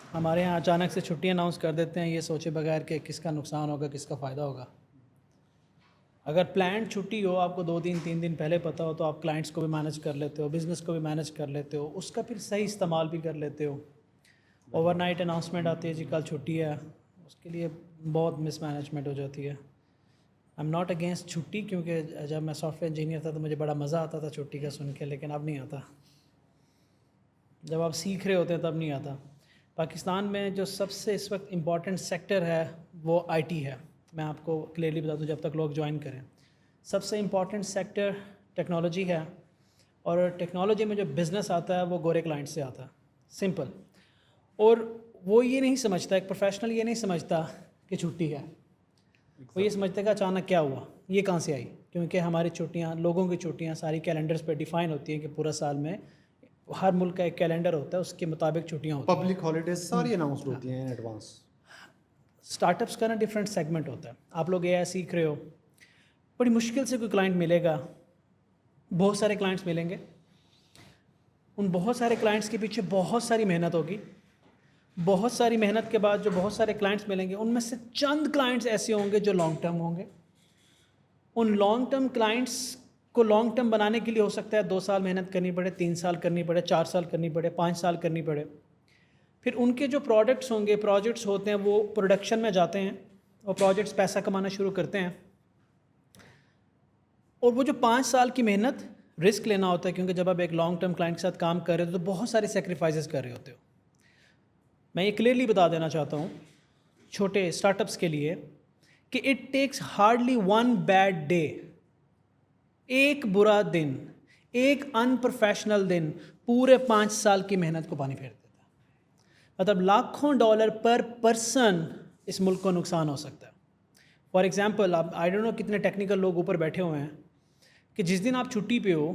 ہمارے یہاں اچانک سے چھٹی اناؤنس کر دیتے ہیں یہ سوچے بغیر کہ کس کا نقصان ہوگا کس کا فائدہ ہوگا. اگر پلانڈ چھٹی ہو، آپ کو 2 دن 3 دن پہلے پتہ ہو، تو آپ کلائنٹس کو بھی مینیج کر لیتے ہو، بزنس کو بھی مینیج کر لیتے ہو، اس کا پھر صحیح استعمال بھی کر لیتے ہو. اوور نائٹ اناؤنسمنٹ آتی ہے جی کل چھٹی ہے، اس کے لیے بہت مس مینجمنٹ ہو جاتی ہے. آئی ایم ناٹ اگینسٹ چھٹی، کیونکہ جب میں سافٹ ویئر انجینئر تھا تو مجھے بڑا مزہ آتا تھا چھٹی کا سن کے، لیکن اب نہیں آتا. جب آپ سیکھ رہے ہوتے ہیں تب نہیں آتا. پاکستان میں جو سب سے اس وقت امپورٹنٹ سیکٹر ہے وہ آئی ٹی ہے. میں آپ کو کلیئرلی بتا دوں جب تک لوگ جوائن کریں، سب سے امپورٹنٹ سیکٹر ٹیکنالوجی ہے. اور ٹیکنالوجی میں جو بزنس آتا ہے وہ گورے کلائنٹ سے آتا ہے، سمپل. اور وہ یہ نہیں سمجھتا، ایک پروفیشنل یہ نہیں سمجھتا کہ چھٹی ہے. وہ یہ سمجھتے کہ اچانک کیا ہوا، یہ کہاں سے آئی. کیونکہ ہماری چھٹیاں، لوگوں کی چھٹیاں ساری کیلنڈرز پہ ڈیفائن ہوتی ہیں کہ پورا سال میں ہر ملک کا ایک کیلنڈر ہوتا ہے، اس کے مطابق چھٹیاں ہوتی ہیں. پبلک ہالیڈیز ساری اناؤنسڈ ہوتی ہیں ان ایڈوانس. اسٹارٹ اپس کا نا ڈفرینٹ سیگمنٹ ہوتا ہے. آپ لوگ اے آئی سیکھ رہے ہو، بڑی مشکل سے کوئی کلائنٹ ملے گا، بہت سارے کلائنٹس ملیں گے. ان بہت سارے کلائنٹس کے پیچھے بہت ساری محنت ہوگی. بہت ساری محنت کے بعد جو بہت سارے کلائنٹس ملیں گے، ان میں سے چند کلائنٹس ایسے ہوں گے جو لانگ ٹرم ہوں گے. ان لانگ ٹرم کلائنٹس کو لانگ ٹرم بنانے کے لیے ہو سکتا ہے 2 سال محنت کرنی پڑے، 3 سال کرنی پڑے، 4 سال کرنی پڑے، 5 سال کرنی پڑے. پھر ان کے جو پروڈکٹس ہوں گے، پروجیکٹس ہوتے ہیں، وہ پروڈکشن میں جاتے ہیں اور پروجیکٹس پیسہ کمانا شروع کرتے ہیں. اور وہ جو 5 سال کی محنت، رسک لینا ہوتا ہے، کیونکہ جب آپ ایک لانگ ٹرم کلائنٹ کے ساتھ کام کر رہے ہو تو بہت سارے سیکریفائسز کر رہے ہوتے ہو. میں یہ کلیئرلی بتا دینا چاہتا ہوں چھوٹے اسٹارٹ اپس کے لیے کہ it takes hardly 1 bad day, ایک برا دن، ایک ان پروفیشنل دن پورے 5 سال کی محنت کو پانی پھیر دیتا ہے. مطلب لاکھوں ڈالر پر پرسن اس ملک کو نقصان ہو سکتا ہے. فار ایگزامپل، آپ آئی ڈونٹ نو کتنے ٹیکنیکل لوگ اوپر بیٹھے ہوئے ہیں کہ جس دن آپ چھٹی پہ ہو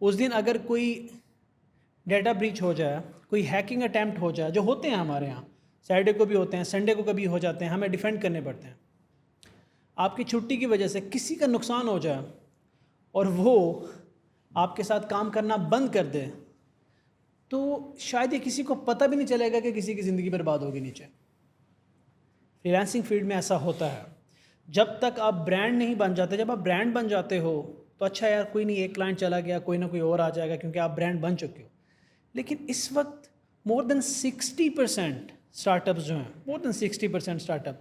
اس دن اگر کوئی ڈیٹا بریچ ہو جائے، کوئی ہیکنگ اٹیمپٹ ہو جائے، جو ہوتے ہیں ہمارے ہاں، سیٹرڈے کو بھی ہوتے ہیں، سنڈے کو کبھی ہو جاتے ہیں، ہمیں ڈیفینڈ کرنے پڑتے ہیں. آپ کی چھٹی کی وجہ سے کسی کا نقصان ہو جائے اور وہ آپ کے ساتھ کام کرنا بند کر دے، تو شاید یہ کسی کو پتہ بھی نہیں چلے گا کہ کسی کی زندگی برباد ہوگی نیچے. فریلانسنگ فیلڈ میں ایسا ہوتا ہے. جب تک آپ برانڈ نہیں بن جاتے، جب آپ برانڈ بن جاتے ہو تو اچھا یار کوئی نہیں، ایک کلائنٹ چلا گیا، کوئی نہ کوئی اور آ جائے گا، کیونکہ آپ برانڈ بن چکے ہو. لیکن اس وقت مور دین 60% اسٹارٹ اپس جو ہیں، مور دین 60% اسٹارٹ اپ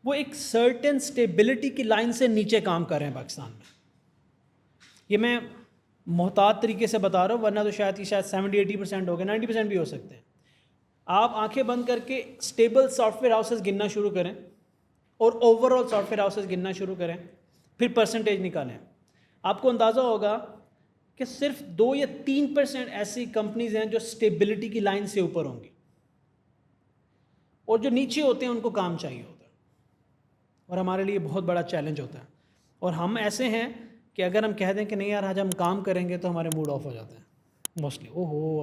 وہ ایک سرٹن اسٹیبلٹی کی لائن سے نیچے کام کر رہے ہیں پاکستان میں. یہ میں محتاط طریقے سے بتا رہا ہوں، ورنہ تو شاید 70-80% ہو گئے، 90% بھی ہو سکتے ہیں. آپ آنکھیں بند کر کے اسٹیبل سافٹ ویئر ہاؤسز گننا شروع کریں اور overall software houses گننا شروع کریں، پھر پرسنٹیج نکالیں. آپ کو اندازہ ہوگا کہ صرف 2 یا 3% ایسی کمپنیز ہیں جو اسٹیبلٹی کی لائن سے اوپر ہوں گی، اور جو نیچے ہوتے ہیں ان کو کام چاہیے ہوتا ہے. اور ہمارے لیے بہت بڑا چیلنج ہوتا ہے. اور ہم ایسے ہیں کہ اگر ہم کہہ دیں کہ نہیں یار آج ہم کام کریں گے تو ہمارے موڈ آف ہو جاتے ہیں موسٹلی.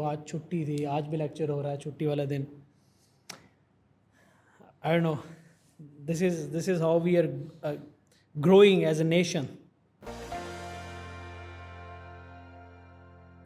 آج چھٹی تھی، آج بھی لیکچر ہو رہا ہے چھٹی والا دن. I don't know, this is how we are growing as a nation.